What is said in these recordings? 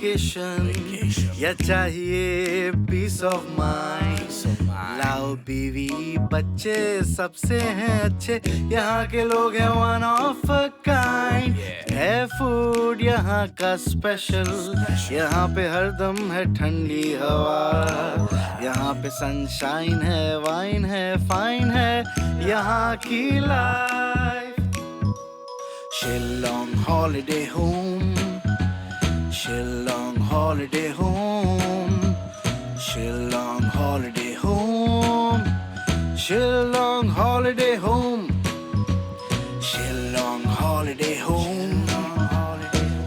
Vacation या चाहिए piece of mind? लाओ बीवी बच्चे सबसे हैं अच्छे, यहाँ के लोग हैं वन ऑफ अ काइंड। है फूड यहाँ का स्पेशल, यहाँ पे हरदम है ठंडी हवा, यहाँ पे सनशाइन है, वाइन है, फाइन है यहाँ की life. Shillong holiday home, Shillong holiday home, Shillong holiday home, Shillong holiday home, Shillong holiday home,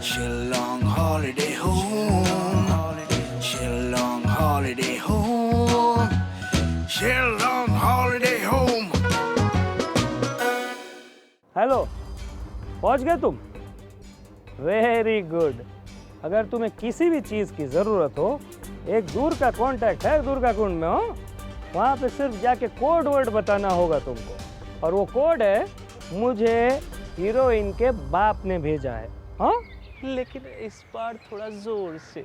Shillong holiday home, Shillong holiday home, Shillong holiday home. Hello, पहुंच गए तुम? Very good. अगर तुम्हें किसी भी चीज़ की ज़रूरत हो, एक दूर का कांटेक्ट है दुर्गाकुंड में, हो वहाँ पे सिर्फ जाके कोड वर्ड बताना होगा तुमको, और वो कोड है मुझे हीरोइन के बाप ने भेजा है। हाँ, लेकिन इस बार थोड़ा जोर से।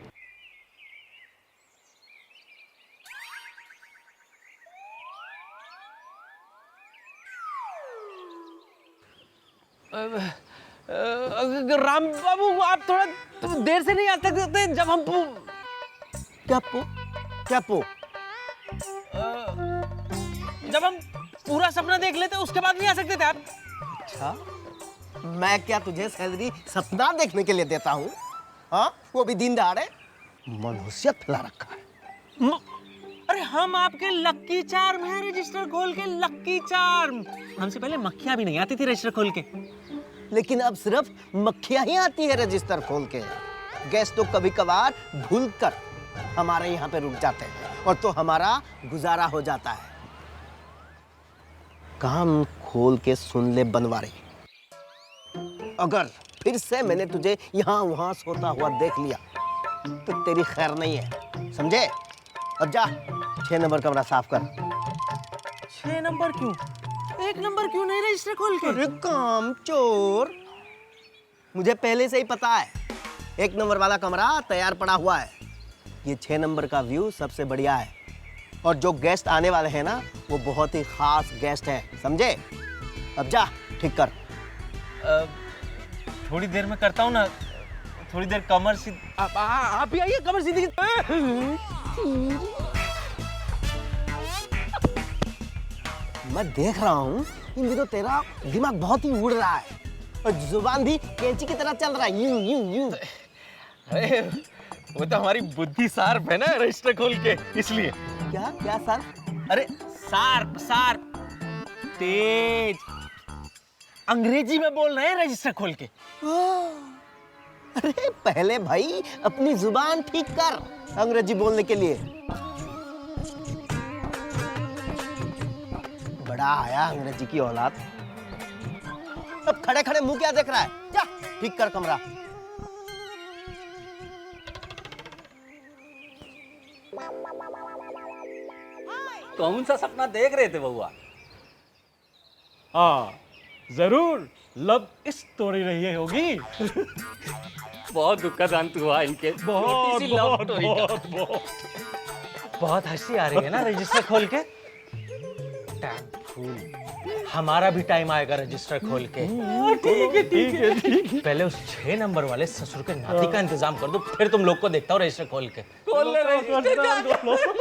राम बाबू, आप थोड़ा देर से नहीं आ सकते? जब हम जब हम पूरा सपना देख लेते उसके बाद नहीं आ सकते थे आप? अच्छा, मैं क्या तुझे सैलरी सपना देखने के लिए देता हूँ? हाँ, वो भी दिन दहाड़े? मनहूसियत फैला रखा है। अरे हम आपके लक्की चार्म हैं, रजिस्टर खोल के लक्की चार्म। हमसे पहले मक्खियां भी नहीं आती थी रजिस्टर खोल के, लेकिन अब सिर्फ मक्खियां ही आती है रजिस्टर खोल के। गेस्ट तो कभी कभार भूलकर हमारे यहाँ पे रुक जाते हैं और तो हमारा गुजारा हो जाता है। काम खोल के सुन ले बनवारी, अगर फिर से मैंने तुझे यहाँ वहाँ सोता हुआ देख लिया तो तेरी खैर नहीं है, समझे? अब जा 6 नंबर कमरा साफ कर। 6 नंबर क्यों? 1 नंबर क्यों नहीं रजिस्टर खोल के? अरे काम चोर, मुझे पहले से ही पता है 1 नंबर वाला कमरा तैयार पड़ा हुआ है। ये 6 नंबर का व्यू सबसे बढ़िया है, और जो गेस्ट आने वाले हैं ना, वो बहुत ही खास गेस्ट है, समझे? अब जा ठीक कर। थोड़ी देर में करता हूँ ना, थोड़ी देर कमर सीधी। आप भी आइए, कमर सीधी। मैं देख रहा हूँ इन दिनों तेरा दिमाग बहुत ही उड़ रहा है, और जुबान भी कैंची की तरह चल रहा है, यूं यूं यूं। अरे वो तो हमारी बुद्धि शार्प है ना रजिस्टर खोल के, इसलिए। क्या क्या सर? अरे शार्प शार्प, तेज। अंग्रेजी में बोल रहे हैं रजिस्टर खोल के। अरे पहले भाई अपनी जुबान ठीक कर अंग्रेजी बोलने के लिए। बड़ा आया अंग्रेजी की औलाद। अब खड़े खड़े मुंह क्या देख रहा है? जा ठीक कर कमरा। कौन सा सपना देख रहे थे बउआ? हाँ, जरूर लव स्टोरी रही होगी। बहुत दुखद अंत हुआ इनके। बहुत छोटी सी love बहुत story का। बहुत बहुत। बहुत हंसी आ रही है ना रजिस्टर खोल के। टाइम फूल, हमारा भी टाइम आएगा रजिस्टर खोल के। ठीक है ठीक है ठीक है। पहले उस 6 नंबर वाले ससुर के नाती का इंतजाम कर दो, फिर तुम लोग को देखता हूँ रजिस्टर खोल के। खोल ले रजिस्टर।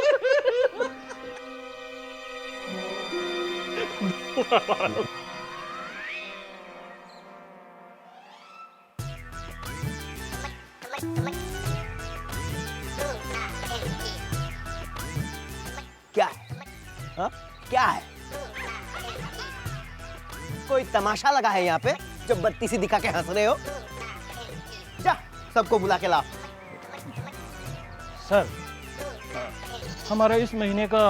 क्या है? हाँ? क्या है? कोई तमाशा लगा है यहाँ पे जो बत्ती सी दिखा के हंस रहे हो? जा सबको बुला के ला। सर, हमारा इस महीने का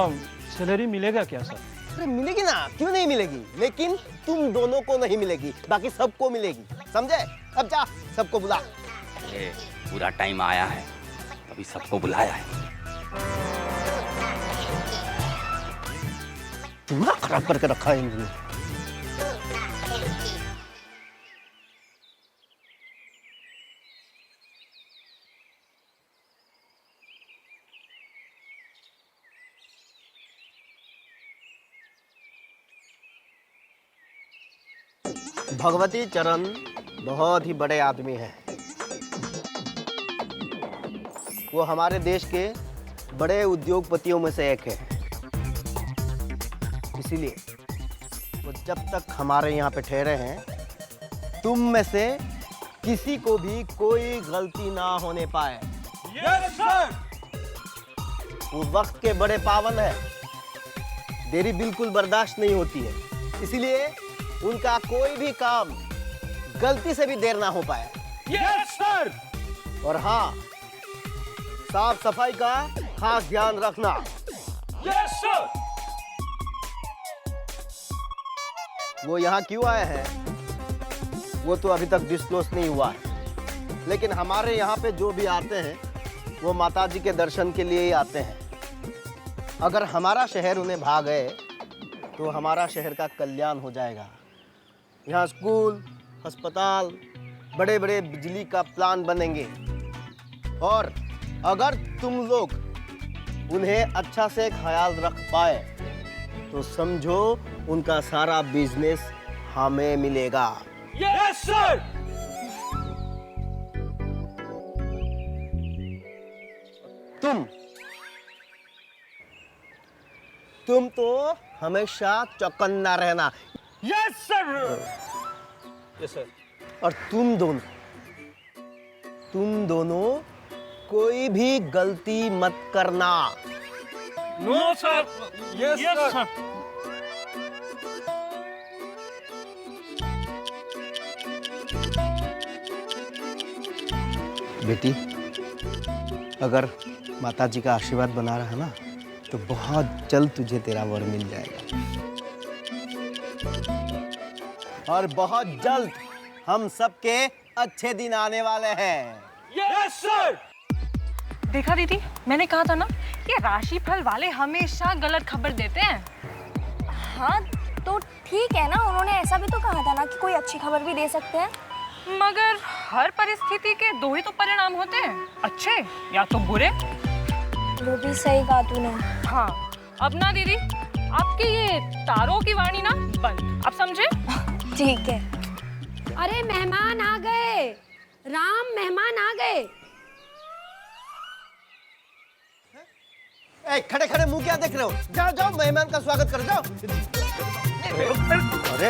सैलरी मिलेगा क्या सर? अरे मिलेगी ना, क्यों नहीं मिलेगी, लेकिन तुम दोनों को नहीं मिलेगी, बाकी सबको मिलेगी, समझे? अब जा सबको बुला। पूरा टाइम आया है, तभी सबको बुलाया है। दिमाग खराब करके रखा है इन्होंने। भगवती चरण बहुत ही बड़े आदमी हैं। वो हमारे देश के बड़े उद्योगपतियों में से एक है। इसीलिए वो जब तक हमारे यहाँ पे ठहरे हैं, तुम में से किसी को भी कोई गलती ना होने पाए। Yes sir. वो वक्त के बड़े पावन है, देरी बिल्कुल बर्दाश्त नहीं होती है। इसीलिए उनका कोई भी काम गलती से भी देर ना हो पाए। Yes sir. और हाँ, साफ सफाई का खास ध्यान रखना। Yes sir. वो यहाँ क्यों आए हैं वो तो अभी तक डिस्क्लोज नहीं हुआ है, लेकिन हमारे यहाँ पे जो भी आते हैं वो माता जी के दर्शन के लिए ही आते हैं। अगर हमारा शहर उन्हें भा गए तो हमारा शहर का कल्याण हो जाएगा। यहाँ स्कूल, अस्पताल, बड़े बड़े बिजली का प्लांट बनेंगे। और अगर तुम लोग उन्हें अच्छा से ख्याल रख पाए तो समझो उनका सारा बिजनेस हमें मिलेगा। Yes sir. तुम तो हमेशा चौकन्ना रहना। Yes sir. Yes sir. और तुम दोनों कोई भी गलती मत करना। No sir. Yes sir. बेटी, अगर माता जी का आशीर्वाद बना रहा ना तो बहुत जल्द तुझे तेरा वर मिल जाएगा। और बहुत जल्द हम सबके अच्छे दिन आने वाले हैं। Yes sir. देखा दीदी, मैंने कहा था ना कि राशिफल वाले हमेशा गलत खबर देते हैं। हाँ तो ठीक है ना, उन्होंने ऐसा भी तो कहा था ना कि कोई अच्छी खबर भी दे सकते हैं। मगर हर परिस्थिति के दो ही तो परिणाम होते हैं, अच्छे या तो बुरे। वो भी सही कहा तूने। हाँ, अब ना दीदी, आपके ये तारों की वाणी ना बंद, आप समझे? ठीक है। अरे मेहमान आ गए, राम मेहमान आ गए। ए, खड़े खड़े मुंह क्या देख रहे हो? जाओ जाओ, मेहमान का स्वागत करो, जाओ। अरे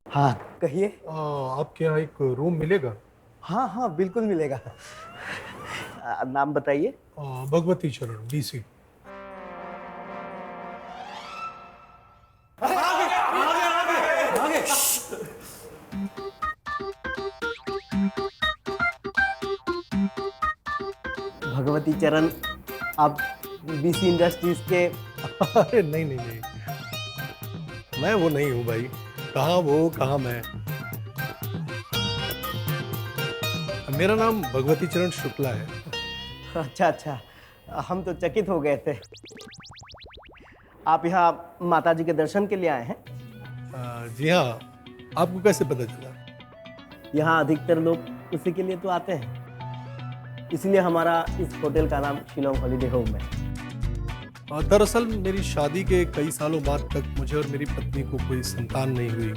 हाँ कहिए। आपके यहाँ एक रूम मिलेगा? हाँ हाँ बिल्कुल मिलेगा। नाम बताइए। भगवती चरण, डीसी। भगवती चरण, आप बीसी इंडस्ट्रीज के? अरे नहीं नहीं नहीं, मैं वो नहीं हूँ भाई। कहाँ वो कहाँ मैं। मेरा नाम भगवती चरण शुक्ला है। अच्छा अच्छा, हम तो चकित हो गए थे। आप यहाँ माता जी के दर्शन के लिए आए हैं? जी हाँ, आपको कैसे पता चला? यहाँ अधिकतर लोग उसी के लिए तो आते हैं, इसलिए हमारा इस होटल का नाम शिलोंग हॉलीडे होम है। दरअसल मेरी शादी के कई सालों बाद तक मुझे और मेरी पत्नी को कोई संतान नहीं हुई।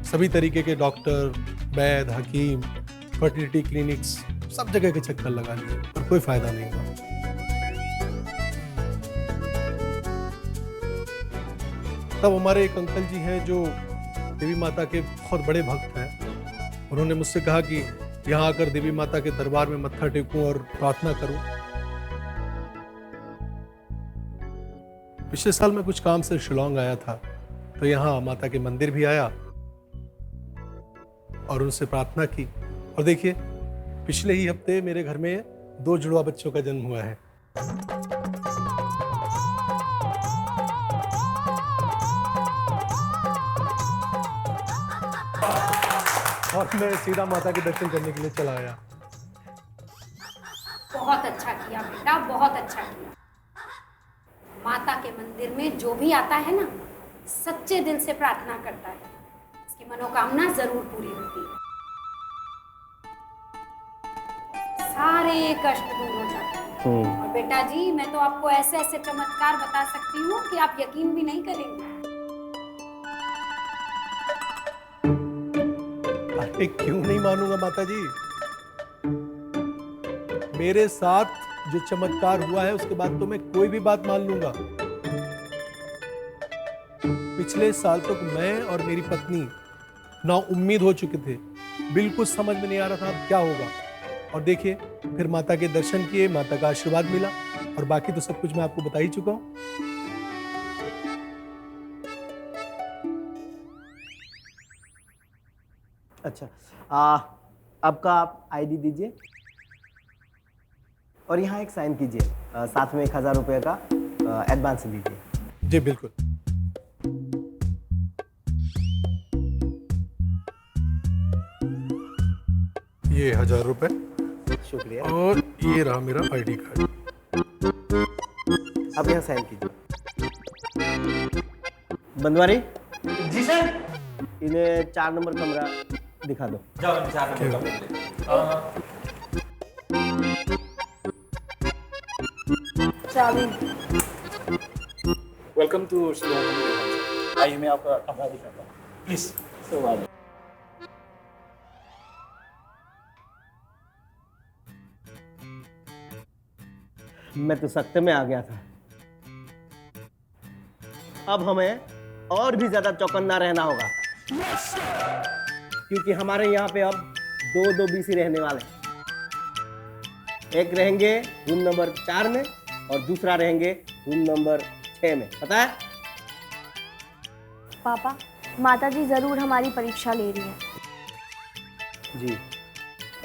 सभी तरीके के डॉक्टर, वैद्य, हकीम, फर्टिलिटी क्लिनिक्स, सब जगह के चक्कर लगा लिए पर कोई फायदा नहीं हुआ। तब हमारे एक अंकल जी हैं जो देवी माता के बहुत बड़े भक्त हैं। उन्होंने मुझसे कहा कि यहाँ आकर देवी माता के दरबार में मत्था टेकूं और प्रार्थना करूं। पिछले साल मैं कुछ काम से शिलोंग आया था, तो यहाँ माता के मंदिर भी आया और उनसे प्रार्थना की। और देखिए, पिछले ही हफ्ते मेरे घर में 2 जुड़वा बच्चों का जन्म हुआ है। और मैं सीधा माता के दर्शन करने के लिए चला आया। बहुत बेटा बहुत अच्छा किया। माता के मंदिर में जो भी आता है ना, सच्चे दिल से प्रार्थना करता है, उसकी मनोकामना जरूर पूरी होती है, सारे कष्ट दूर हो जाते हैं। और बेटा जी, मैं तो आपको ऐसे ऐसे चमत्कार बता सकती हूँ कि आप यकीन भी नहीं करेंगे। अरे क्यों नहीं मानूंगा माता जी, मेरे साथ जो चमत्कार हुआ है उसके बाद तो मैं कोई भी बात मान लूंगा। पिछले साल तक मैं और मेरी पत्नी ना उम्मीद हो चुके थे, बिल्कुल समझ में नहीं आ रहा था अब क्या होगा। और देखिए, फिर माता के दर्शन किए, माता का आशीर्वाद मिला, और बाकी तो सब कुछ मैं आपको बता ही चुका हूं। अच्छा, आपका आप आईडी दीजिए और यहाँ एक साइन कीजिए, साथ में 1000 रुपये का एडवांस दीजिए। जी बिल्कुल। ये 1000 रुपए शुक्रिया। और ये रहा मेरा आईडी कार्ड। अब यहाँ साइन कीजिए। बनवारी जी सर। इन्हें 4 नंबर कमरा दिखा दो। जाओ 4 नंबर चाबी। Welcome to Shillong. आइए मैं आपका कमरा दिखाता हूँ, प्लीज। मैं तो सख्ते में आ गया था। अब हमें और भी ज्यादा चौकन्ना रहना होगा, क्योंकि हमारे यहाँ पे अब 2 BC रहने वाले हैं। एक रहेंगे रूम नंबर 4 में और दूसरा रहेंगे रूम नंबर 6 में, पता है? पापा, माता जी जरूर हमारी परीक्षा ले रही है। जी,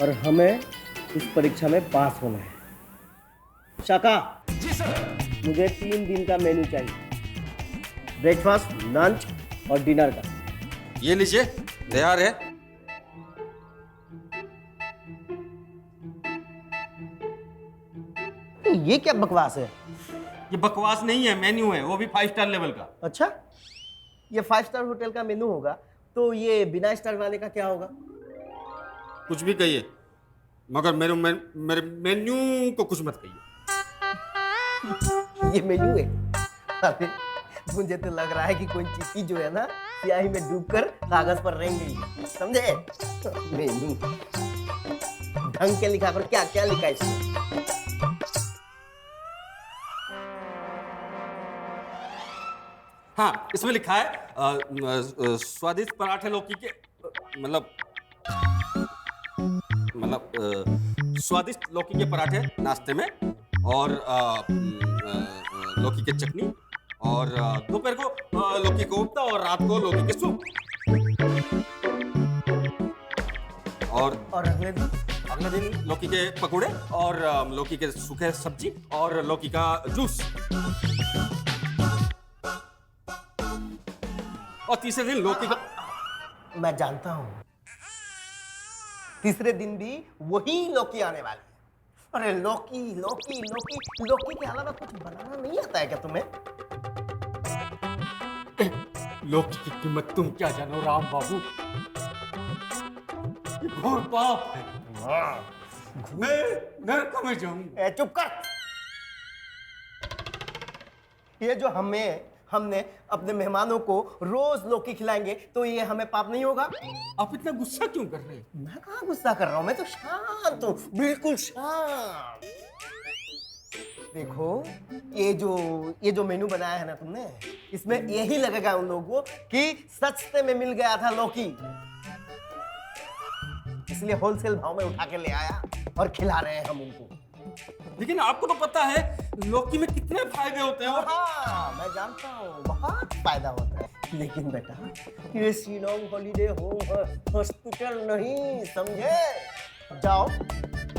और हमें इस परीक्षा में पास होना है। शाका जी सर, मुझे 3 दिन का मेन्यू चाहिए, ब्रेकफास्ट, लंच और डिनर का। ये लीजिए, तैयार है। ये क्या बकवास है? ये बकवास नहीं है, मेन्यू है, वो भी 5 स्टार लेवल का। अच्छा, ये 5 स्टार होटल का मेनू होगा, तो ये बिना स्टार वाले का क्या होगा? कुछ भी कहिए, मगर मेरे मेन्यू को कुछ मत कहिए। ये मेन्यू है? अरे मुझे तो लग रहा है कि कोई चिट्ठी जो है ना, स्याही में डूबकर कागज पर रेंग गई, समझे? मेन्यू ढंग के लिखा कर, क्या क्या लिखा है इसमें? हाँ, इसमें लिखा है स्वादिष्ट पराठे लौकी के, मतलब स्वादिष्ट लौकी के पराठे नाश्ते में, और लौकी के चटनी, और दोपहर को लौकी को कोफ्ता, और रात को लौकी के सूप, और अगले दिन लौकी के पकौड़े, और लौकी के सूखे सब्जी, और लौकी का जूस, और तीसरे दिन लौकी का। मैं जानता हूँ, तीसरे दिन भी वही लौकी आने वाली है। अरे लौकी लौकी लौकी लौकी के अलावा कुछ बनाना नहीं आता है क्या तुम्हें? लौकी की कीमत तुम क्या जानो राम बाबू, ये घोर पाप है। मैं नरक में जाऊंगा। चुप कर। ये जो हमने अपने मेहमानों को रोज लौकी खिलाएंगे, तो ये हमें पाप नहीं होगा? आप इतना गुस्सा क्यों कर रहे हैं? मैं कहाँ गुस्सा कर रहा हूँ, मैं तो शांत हूँ, बिल्कुल शांत। देखो, ये जो मेनू बनाया है ना तुमने, इसमें यही लगेगा उन लोगों को कि सस्ते में मिल गया था लौकी, इसलिए होलसेल भाव में उठा के ले आया और खिला रहे हैं हम उनको। लेकिन आपको तो पता है लौकी में कितने फायदे होते हैं। हाँ, मैं जानता हूँ, बहुत फायदा होता है, लेकिन बेटा ये शिलोंग हॉलीडे होम हॉस्पिटल नहीं, समझे? जाओ,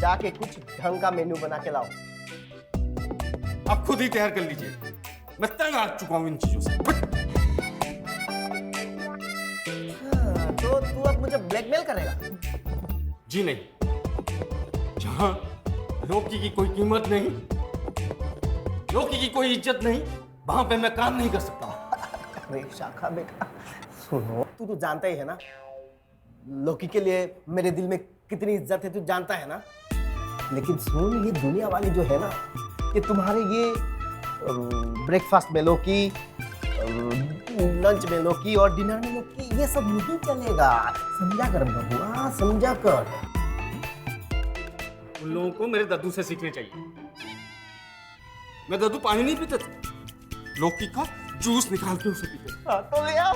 जाके कुछ ढंग का मेन्यू बना के लाओ। आप खुद ही तैयार कर लीजिए, मैं तंग आ चुका हूँ इन चीजों से। तो तू अब मुझे ब्लैकमेल करेगा? जी नहीं, जहाँ लौकी की कोई कीमत नहीं, लौकी की कोई इज्जत नहीं, वहां पे मैं काम नहीं कर सकता। अरे शाखा बेटा सुनो, तू तो जानता ही है ना लौकी के लिए मेरे दिल में कितनी इज्जत है, तू जानता है ना। लेकिन सुन, ये दुनिया वाली जो है ना, ये तुम्हारे ये ब्रेकफास्ट में लौकी, लंच में लौकी और डिनर में लौकी, ये सब नहीं चलेगा। समझा कर बबुआ, समझा कर। उन लोगों को मेरे दद्दू से सीखने चाहिए। मैं दद्दू पानी नहीं पीते थे, लौकी का जूस निकाल के उसे पीते। हाँ, तो ले आओ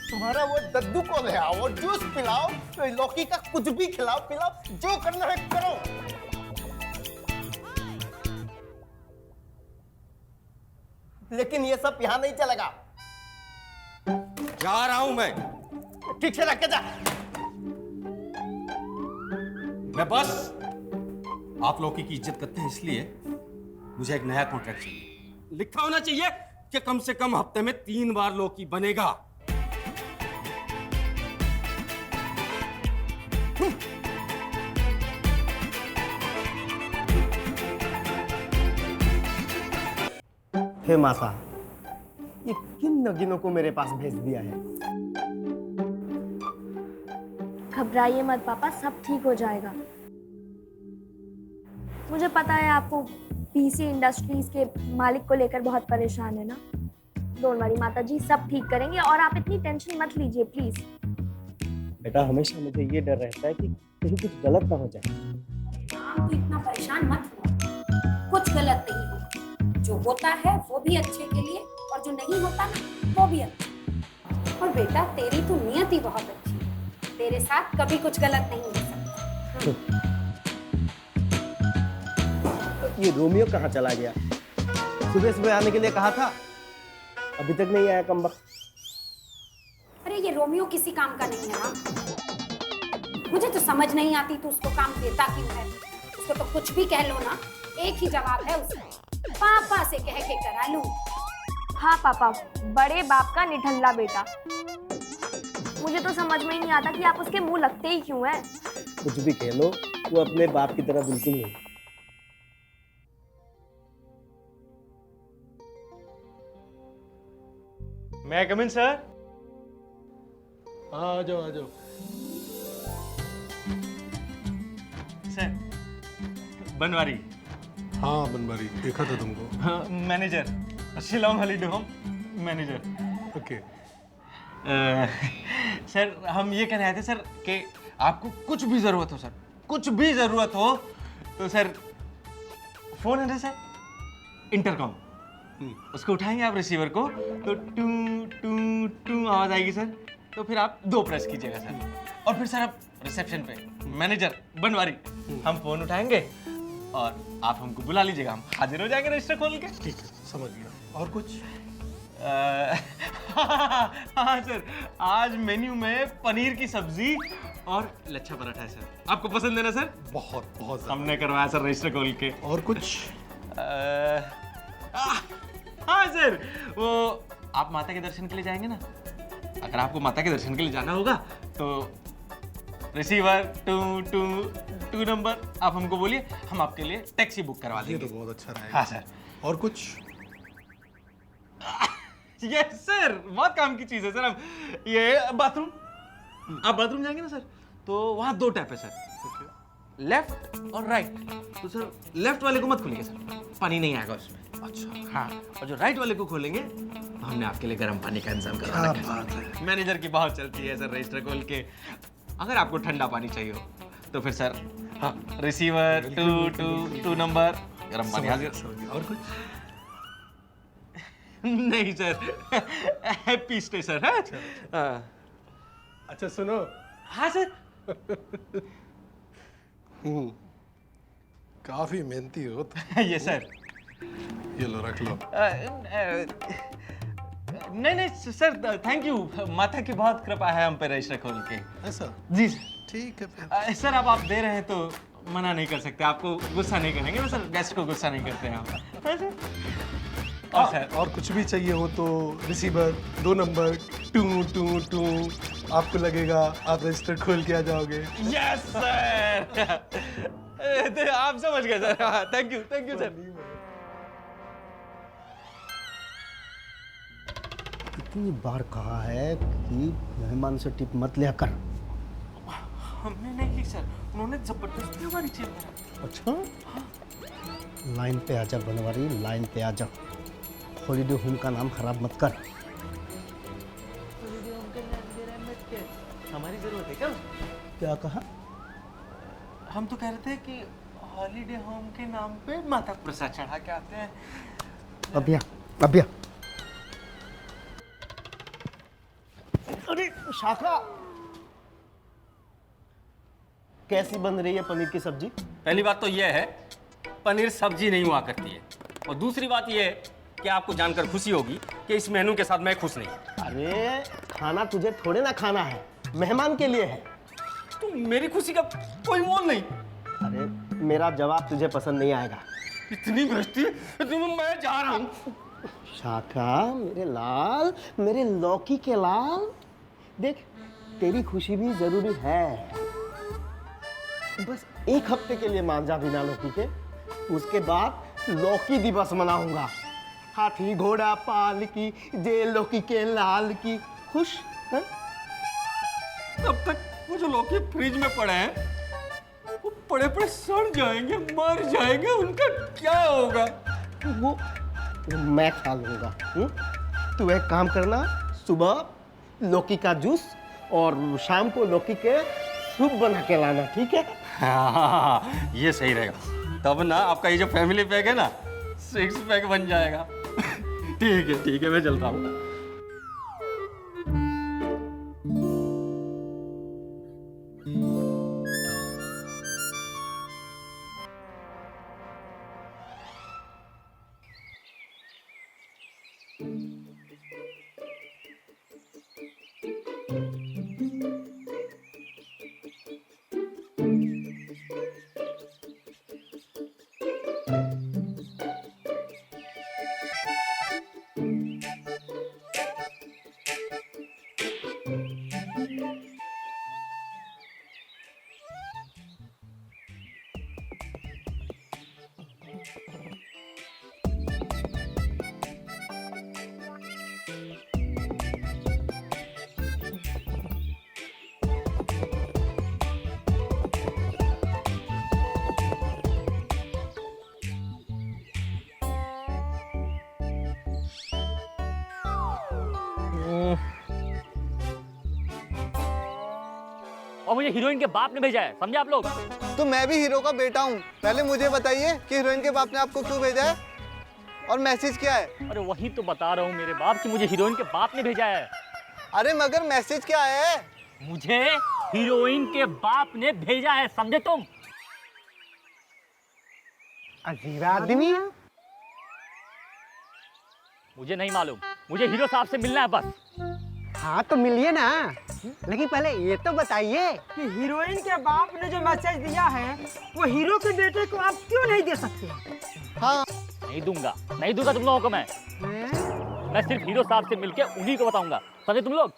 तुम्हारा वो दद्दू को ले आओ, वो जूस पिलाओ, तो लौकी का कुछ भी खिलाओ पिलाओ, जो करना है करो। लेकिन ये सब यहाँ नहीं चलेगा। जा रहा हूं मैं। ठीक से रख के जा। मैं बस, आप लौकी की इज्जत करते हैं इसलिए मुझे एक नया कॉन्ट्रैक्ट चाहिए। लिखा होना चाहिए कि कम से कम हफ्ते में 3 बार लौकी बनेगा। हे माता, ये किन नगीनों को मेरे पास भेज दिया है? घबराइए मत पापा, सब ठीक हो जाएगा। मुझे पता है आपको पीसी इंडस्ट्रीज के मालिक को लेकर बहुत परेशान है ना। डोंट वरी माता जी, सब ठीक करेंगे और आप इतनी टेंशन मत लीजिए प्लीज। बेटा हमेशा मुझे ये डर रहता है कि कहीं कुछ गलत ना हो जाए। आप इतना परेशान मत हो, कुछ गलत नहीं होगा। जो होता है वो भी अच्छे के लिए और जो नहीं होता ना वो भी अच्छा। और बेटा तेरी तो नियत ही बहुत अच्छी है, तेरे साथ कभी कुछ गलत नहीं हो सकता। ये रोमियो कहाँ चला गया? सुबह सुबह आने के लिए कहा था, अभी तक नहीं आया कमबख्त। अरे ये रोमियो किसी काम का नहीं है ना। मुझे तो समझ नहीं आती तू उसको काम देता क्यों है। उसको तो कुछ भी कह लो ना, एक ही जवाब है उसका, पापा से कह के करा लूं। हाँ पापा, बड़े बाप का निठल्ला बेटा। मुझे तो समझ में ही नहीं आता कि आप उसके मुंह लगते ही क्यों हैं। कुछ भी कह लो, वो अपने बाप की तरह बिल्कुल नहीं। मैं कम इन सर? हाँ आ जाओ आ जाओ। सर, बनवारी। हाँ बनवारी, देखा था तुमको। हाँ, manager, Shillong holiday manager. Okay. Sir हम ये कह रहे थे सर कि आपको कुछ भी जरूरत हो सर, कुछ भी जरूरत हो तो सर फोन है ना सर, इंटरकॉम, उसको उठाएंगे आप रिसीवर को तो टू टू टू आवाज आएगी सर, तो फिर आप 2 प्रेस कीजिएगा सर, और फिर सर आप रिसेप्शन पे मैनेजर बनवारी, हम फोन उठाएंगे और आप हमको बुला लीजिएगा, हम हाजिर हो जाएंगे रजिस्टर खोल के। ठीक है, समझ गया। और कुछ? हाँ सर, आज मेन्यू में पनीर की सब्जी और लच्छा पराठा है सर, आपको पसंद है ना सर? बहुत बहुत हमने करवाया सर रजिस्टर खोल के। और कुछ? हाँ सर, वो आप माता के दर्शन के लिए जाएंगे ना, अगर आपको माता के दर्शन के लिए जाना होगा तो रिसीवर 2 नंबर आप हमको बोलिए, हम आपके लिए टैक्सी बुक करवा देंगे। ये तो बहुत अच्छा रहेगा। हाँ सर। और कुछ? यस सर, बहुत काम की चीज है सर। हम ये बाथरूम, आप बाथरूम जाएंगे ना सर तो वहाँ 2 टैप है सर, लेफ्ट और राइट। तो सर लेफ्ट वाले को मत खोलिए सर, पानी नहीं आएगा उसमें। अच्छा हाँ, और जो राइट वाले को खोलेंगे तो हमने आपके लिए गर्म पानी का इंतजाम करवा रखा है। मैनेजर की बहुत चलती है सर रजिस्टर खोल के। अगर आपको ठंडा पानी चाहिए हो तो फिर सर हाँ, रिसीवर 2 नंबर, गर्म पानी हाजिर। और कुछ? नहीं सर, हैप्पी स्टे सर। अच्छा सुनो। हाँ सर। काफी मेहनती हो तो। ये सर, ये लो, रख लो। नहीं सर, थैंक यू, माता की बहुत कृपा है हम पे रजिस्टर खोल के। ऐसा? जी सर। ठीक है फिर। सर अब आप दे रहे हैं तो मना नहीं कर सकते, आपको गुस्सा नहीं करेंगे ना सर, गेस्ट को गुस्सा नहीं करते हैं हम। और सर और कुछ भी चाहिए हो तो रिसीवर 2 नंबर 2 आपको लगेगा आप रजिस्टर खोल के आ जाओगे। Yes sir. आप समझ गए सर। Thank you sir. कितनी बार कहा है कि मेहमान से टिप मत लिया कर। हमने नहीं ली सर, उन्होंने जबरदस्ती हमारी चेयर करा। अच्छा, लाइन पे आजा बनवारी, लाइन पे आजा। हॉलीडे होम का नाम खराब मत कर। हमारी जरूरत है क्या? क्या कहा? हम तो कह रहे थे कि हॉलीडे होम के नाम पे माता प्रसाद चढ़ा के आते हैं। अभिया अभिया। अरे शाखा, कैसी बन रही है पनीर की सब्जी? पहली बात तो यह है, पनीर सब्जी नहीं हुआ करती है, और दूसरी बात यह है कि आपको जानकर खुशी होगी कि इस मेनू के साथ मैं खुश नहीं। अरे खाना तुझे थोड़े ना खाना है, मेहमान के लिए है। तो मेरी खुशी का कोई मोल नहीं। अरे मेरा जवाब तुझे पसंद नहीं आएगा। इतनी बेइज्जती, मैं जा रहा हूँ। शाखा मेरे लाल, मेरे लौकी के लाल, देख तेरी खुशी भी जरूरी है। बस एक हफ्ते के लिए मान जा बिना लौकी के, उसके बाद लौकी दिवस मनाऊंगा। हाथी घोड़ा पाल की, जे लौकी के लाल की। खुश है? तब तक वो जो लौकी फ्रिज में पड़े हैं वो पड़े पड़े सड़ जाएंगे, मर जाएंगे, उनका क्या होगा? वो मैं खा लूंगा। तू एक काम करना, सुबह लौकी का जूस और शाम को लौकी के सूप बना के लाना, ठीक है? हाँ, ये सही रहेगा। तब ना आपका ये जो फैमिली पैक है ना, 6 पैक बन जाएगा। ठीक है, मैं चलता हूँ। और मुझे हीरोइन के बाप ने भेजा है, समझे आप लोग? तो मैं भी हीरो का बेटा हूँ। पहले मुझे बताइए कि हीरोइन के बाप ने आपको क्यों भेजा है और मैसेज क्या है? अरे वही तो बता रहा हूँ मेरे बाप कि मुझे हीरोइन के बाप ने भेजा है। अरे मगर मैसेज क्या है? मुझे हीरोइन के बाप ने भेजा है, समझे तुम? अजीब आदमी। मुझे नहीं मालूम, मुझे हीरो साहब से मिलना है बस। हाँ तो मिलिए ना, लेकिन पहले ये तो बताइए कि हीरोइन के बाप ने जो मैसेज दिया है वो हीरो के बेटे को आप क्यों नहीं दे सकते? हाँ नहीं दूंगा तुम लोगों को मैं सिर्फ हीरो साहब से मिलके उन्हीं को बताऊंगा, समझे तुम लोग?